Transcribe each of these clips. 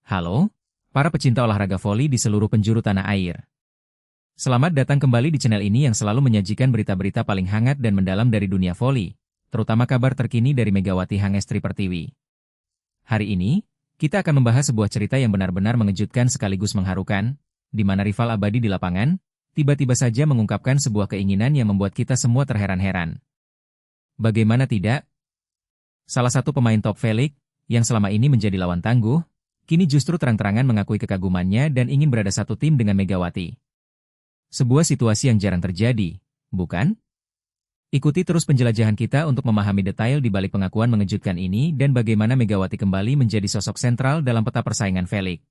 Halo, para pecinta olahraga voli di seluruh penjuru tanah air. Selamat datang kembali di channel ini yang selalu menyajikan berita-berita paling hangat dan mendalam dari dunia voli, terutama kabar terkini dari Megawati Hangestri Pertiwi. Hari ini, kita akan membahas sebuah cerita yang benar-benar mengejutkan sekaligus mengharukan, di mana rival abadi di lapangan, tiba-tiba saja mengungkapkan sebuah keinginan yang membuat kita semua terheran-heran. Bagaimana tidak? Salah satu pemain top V-League, yang selama ini menjadi lawan tangguh, kini justru terang-terangan mengakui kekagumannya dan ingin berada satu tim dengan Megawati. Sebuah situasi yang jarang terjadi, bukan? Ikuti terus penjelajahan kita untuk memahami detail di balik pengakuan mengejutkan ini dan bagaimana Megawati kembali menjadi sosok sentral dalam peta persaingan V-League.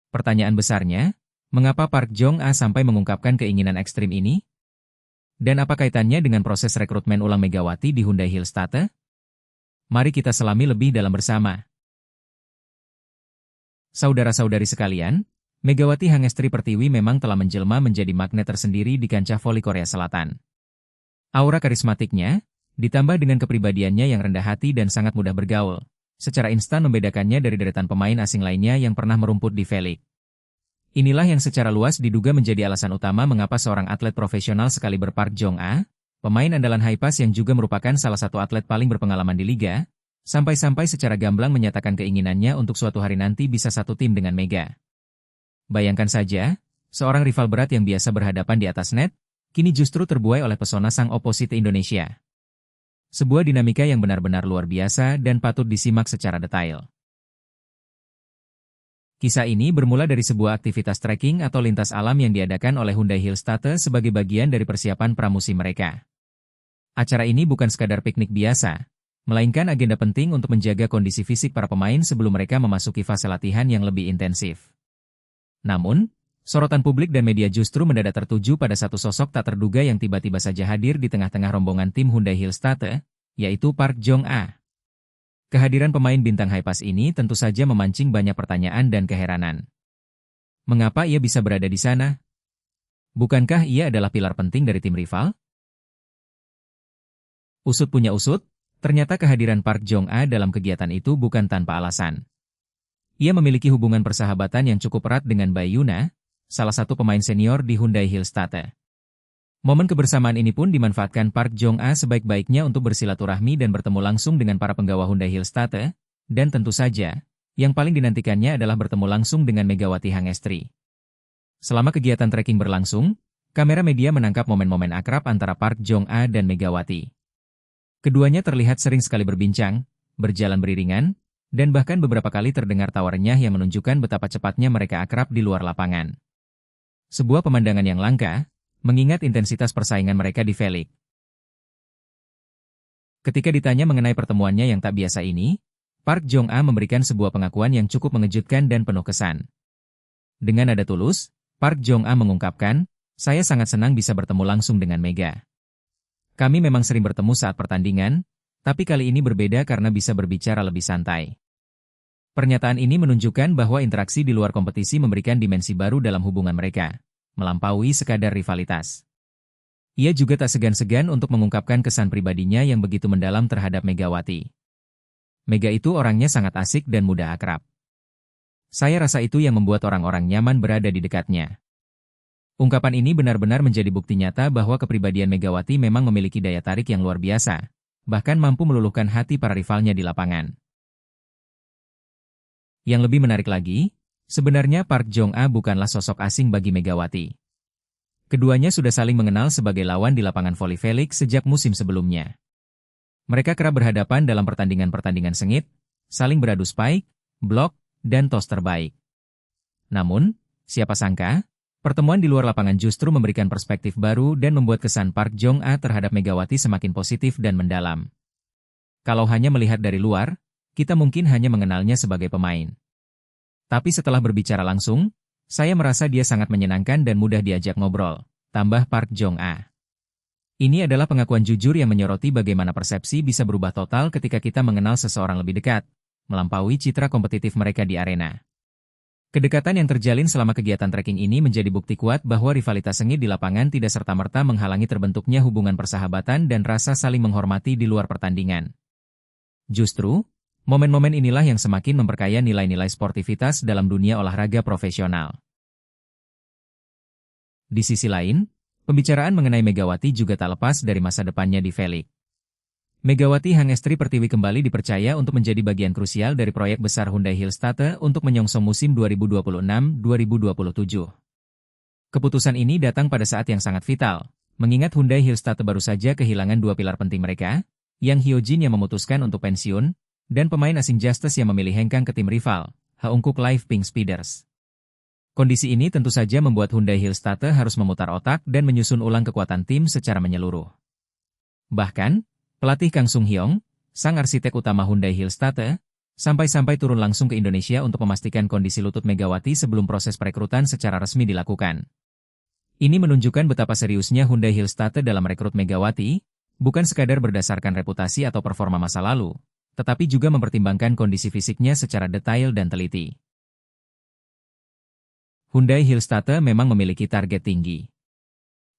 Pertanyaan besarnya, mengapa Park Jong-a sampai mengungkapkan keinginan ekstrim ini? Dan apa kaitannya dengan proses rekrutmen ulang Megawati di Hyundai Hillstatte? Mari kita selami lebih dalam bersama. Saudara-saudari sekalian, Megawati Hangestri Pertiwi memang telah menjelma menjadi magnet tersendiri di kancah voli Korea Selatan. Aura karismatiknya, ditambah dengan kepribadiannya yang rendah hati dan sangat mudah bergaul, secara instan membedakannya dari deretan pemain asing lainnya yang pernah merumput di V-League. Inilah yang secara luas diduga menjadi alasan utama mengapa seorang atlet profesional sekaliber Park Jong-a, pemain andalan Haipas yang juga merupakan salah satu atlet paling berpengalaman di liga, sampai-sampai secara gamblang menyatakan keinginannya untuk suatu hari nanti bisa satu tim dengan Mega. Bayangkan saja, seorang rival berat yang biasa berhadapan di atas net, kini justru terbuai oleh pesona sang oposite Indonesia. Sebuah dinamika yang benar-benar luar biasa dan patut disimak secara detail. Kisah ini bermula dari sebuah aktivitas trekking atau lintas alam yang diadakan oleh Hyundai Hillstatte sebagai bagian dari persiapan pramusim mereka. Acara ini bukan sekadar piknik biasa, melainkan agenda penting untuk menjaga kondisi fisik para pemain sebelum mereka memasuki fase latihan yang lebih intensif. Namun, sorotan publik dan media justru mendadak tertuju pada satu sosok tak terduga yang tiba-tiba saja hadir di tengah-tengah rombongan tim Hyundai Hillstatte, yaitu Park Jong-a. Kehadiran pemain bintang Haipas ini tentu saja memancing banyak pertanyaan dan keheranan. Mengapa ia bisa berada di sana? Bukankah ia adalah pilar penting dari tim rival? Usut punya usut, ternyata kehadiran Park Jong-a dalam kegiatan itu bukan tanpa alasan. Ia memiliki hubungan persahabatan yang cukup erat dengan Bae Yuna, salah satu pemain senior di Hyundai Hillstatte. Momen kebersamaan ini pun dimanfaatkan Park Jong-a sebaik-baiknya untuk bersilaturahmi dan bertemu langsung dengan para penggawa Hyundai Hillstatte, dan tentu saja, yang paling dinantikannya adalah bertemu langsung dengan Megawati Hangestri. Selama kegiatan trekking berlangsung, kamera media menangkap momen-momen akrab antara Park Jong-a dan Megawati. Keduanya terlihat sering sekali berbincang, berjalan beriringan, dan bahkan beberapa kali terdengar tawa renyah yang menunjukkan betapa cepatnya mereka akrab di luar lapangan. Sebuah pemandangan yang langka, mengingat intensitas persaingan mereka di V-League. Ketika ditanya mengenai pertemuannya yang tak biasa ini, Park Jong-a memberikan sebuah pengakuan yang cukup mengejutkan dan penuh kesan. Dengan nada tulus, Park Jong-a mengungkapkan, "Saya sangat senang bisa bertemu langsung dengan Mega. Kami memang sering bertemu saat pertandingan, tapi kali ini berbeda karena bisa berbicara lebih santai." Pernyataan ini menunjukkan bahwa interaksi di luar kompetisi memberikan dimensi baru dalam hubungan mereka, melampaui sekadar rivalitas. Ia juga tak segan-segan untuk mengungkapkan kesan pribadinya yang begitu mendalam terhadap Megawati. Mega itu orangnya sangat asik dan mudah akrab. Saya rasa itu yang membuat orang-orang nyaman berada di dekatnya. Ungkapan ini benar-benar menjadi bukti nyata bahwa kepribadian Megawati memang memiliki daya tarik yang luar biasa, bahkan mampu meluluhkan hati para rivalnya di lapangan. Yang lebih menarik lagi, sebenarnya Park Jong-a bukanlah sosok asing bagi Megawati. Keduanya sudah saling mengenal sebagai lawan di lapangan voli V-League sejak musim sebelumnya. Mereka kerap berhadapan dalam pertandingan-pertandingan sengit, saling beradu spike, blok, dan toss terbaik. Namun, siapa sangka, pertemuan di luar lapangan justru memberikan perspektif baru dan membuat kesan Park Jong-a terhadap Megawati semakin positif dan mendalam. Kalau hanya melihat dari luar, kita mungkin hanya mengenalnya sebagai pemain. Tapi setelah berbicara langsung, saya merasa dia sangat menyenangkan dan mudah diajak ngobrol, tambah Park Jong-a. Ini adalah pengakuan jujur yang menyoroti bagaimana persepsi bisa berubah total ketika kita mengenal seseorang lebih dekat, melampaui citra kompetitif mereka di arena. Kedekatan yang terjalin selama kegiatan trekking ini menjadi bukti kuat bahwa rivalitas sengit di lapangan tidak serta-merta menghalangi terbentuknya hubungan persahabatan dan rasa saling menghormati di luar pertandingan. Justru, Momen-momen inilah yang semakin memperkaya nilai-nilai sportivitas dalam dunia olahraga profesional. Di sisi lain, pembicaraan mengenai Megawati juga tak lepas dari masa depannya di V-League. Megawati Hangestri Pertiwi kembali dipercaya untuk menjadi bagian krusial dari proyek besar Hyundai Hillstatte untuk menyongsong musim 2026-2027. Keputusan ini datang pada saat yang sangat vital, mengingat Hyundai Hillstatte baru saja kehilangan dua pilar penting mereka, Yang Hyojin yang memutuskan untuk pensiun, dan pemain asing Justice yang memilih hengkang ke tim rival, Haeunkook Live Pink Speeders. Kondisi ini tentu saja membuat Hyundai Hillstatte harus memutar otak dan menyusun ulang kekuatan tim secara menyeluruh. Bahkan, pelatih Kang Sung Hyong, sang arsitek utama Hyundai Hillstatte, sampai-sampai turun langsung ke Indonesia untuk memastikan kondisi lutut Megawati sebelum proses perekrutan secara resmi dilakukan. Ini menunjukkan betapa seriusnya Hyundai Hillstatte dalam merekrut Megawati, bukan sekadar berdasarkan reputasi atau performa masa lalu, tetapi juga mempertimbangkan kondisi fisiknya secara detail dan teliti. Hyundai Hillstatte memang memiliki target tinggi.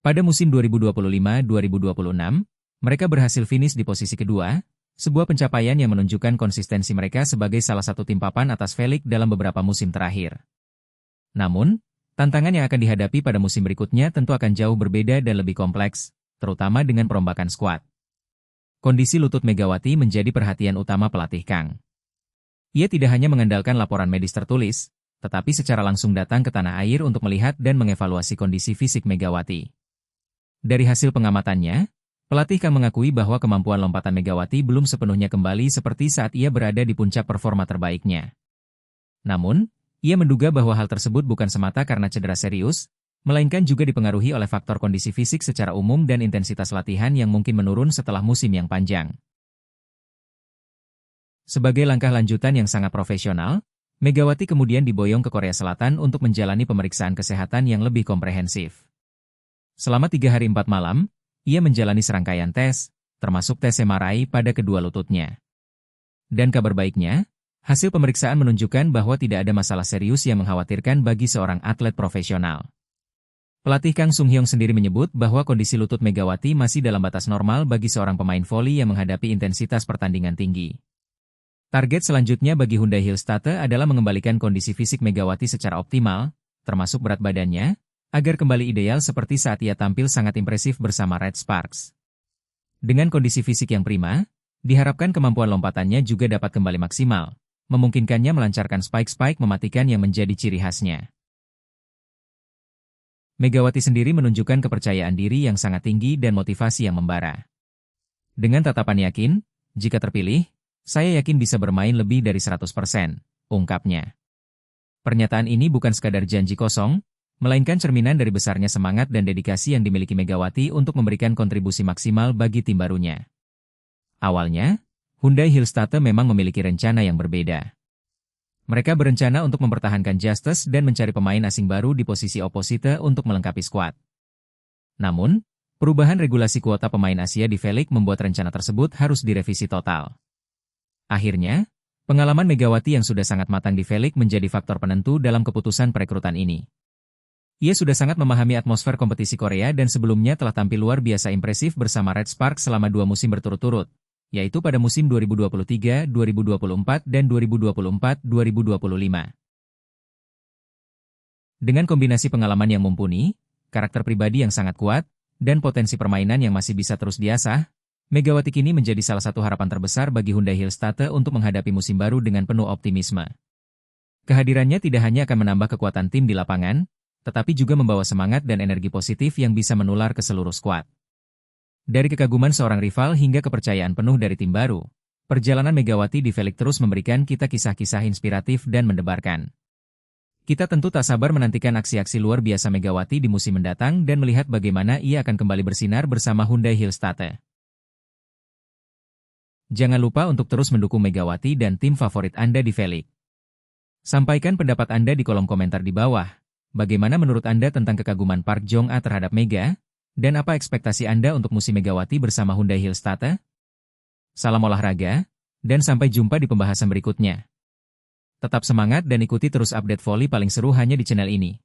Pada musim 2025-2026, mereka berhasil finish di posisi kedua, sebuah pencapaian yang menunjukkan konsistensi mereka sebagai salah satu tim papan atas V-League dalam beberapa musim terakhir. Namun, tantangan yang akan dihadapi pada musim berikutnya tentu akan jauh berbeda dan lebih kompleks, terutama dengan perombakan skuad. Kondisi lutut Megawati menjadi perhatian utama pelatih Kang. Ia tidak hanya mengandalkan laporan medis tertulis, tetapi secara langsung datang ke tanah air untuk melihat dan mengevaluasi kondisi fisik Megawati. Dari hasil pengamatannya, pelatih Kang mengakui bahwa kemampuan lompatan Megawati belum sepenuhnya kembali seperti saat ia berada di puncak performa terbaiknya. Namun, ia menduga bahwa hal tersebut bukan semata karena cedera serius, melainkan juga dipengaruhi oleh faktor kondisi fisik secara umum dan intensitas latihan yang mungkin menurun setelah musim yang panjang. Sebagai langkah lanjutan yang sangat profesional, Megawati kemudian diboyong ke Korea Selatan untuk menjalani pemeriksaan kesehatan yang lebih komprehensif. Selama 3 hari 4 malam, ia menjalani serangkaian tes, termasuk tes MRI pada kedua lututnya. Dan kabar baiknya, hasil pemeriksaan menunjukkan bahwa tidak ada masalah serius yang mengkhawatirkan bagi seorang atlet profesional. Pelatih Kang Sung Hyong sendiri menyebut bahwa kondisi lutut Megawati masih dalam batas normal bagi seorang pemain voli yang menghadapi intensitas pertandingan tinggi. Target selanjutnya bagi Hyundai Hillstatte adalah mengembalikan kondisi fisik Megawati secara optimal, termasuk berat badannya, agar kembali ideal seperti saat ia tampil sangat impresif bersama Red Sparks. Dengan kondisi fisik yang prima, diharapkan kemampuan lompatannya juga dapat kembali maksimal, memungkinkannya melancarkan spike-spike mematikan yang menjadi ciri khasnya. Megawati sendiri menunjukkan kepercayaan diri yang sangat tinggi dan motivasi yang membara. Dengan tatapan yakin, jika terpilih, saya yakin bisa bermain lebih dari 100%, ungkapnya. Pernyataan ini bukan sekadar janji kosong, melainkan cerminan dari besarnya semangat dan dedikasi yang dimiliki Megawati untuk memberikan kontribusi maksimal bagi tim barunya. Awalnya, Hyundai Hillstatte memang memiliki rencana yang berbeda. Mereka berencana untuk mempertahankan Justice dan mencari pemain asing baru di posisi oposite untuk melengkapi skuad. Namun, perubahan regulasi kuota pemain Asia di V-League membuat rencana tersebut harus direvisi total. Akhirnya, pengalaman Megawati yang sudah sangat matang di V-League menjadi faktor penentu dalam keputusan perekrutan ini. Ia sudah sangat memahami atmosfer kompetisi Korea dan sebelumnya telah tampil luar biasa impresif bersama Red Sparks selama 2 musim berturut-turut, yaitu pada musim 2023-2024 dan 2024-2025. Dengan kombinasi pengalaman yang mumpuni, karakter pribadi yang sangat kuat, dan potensi permainan yang masih bisa terus diasah, Megawati kini menjadi salah satu harapan terbesar bagi Hyundai Hillstatte untuk menghadapi musim baru dengan penuh optimisme. Kehadirannya tidak hanya akan menambah kekuatan tim di lapangan, tetapi juga membawa semangat dan energi positif yang bisa menular ke seluruh skuad. Dari kekaguman seorang rival hingga kepercayaan penuh dari tim baru, perjalanan Megawati di V-League terus memberikan kita kisah-kisah inspiratif dan mendebarkan. Kita tentu tak sabar menantikan aksi-aksi luar biasa Megawati di musim mendatang dan melihat bagaimana ia akan kembali bersinar bersama Hyundai Hillstatte. Jangan lupa untuk terus mendukung Megawati dan tim favorit Anda di V-League. Sampaikan pendapat Anda di kolom komentar di bawah. Bagaimana menurut Anda tentang kekaguman Park Jong-a terhadap Mega? Dan apa ekspektasi Anda untuk musim Megawati bersama Hyundai Hillstatte? Salam olahraga, dan sampai jumpa di pembahasan berikutnya. Tetap semangat dan ikuti terus update voli paling seru hanya di channel ini.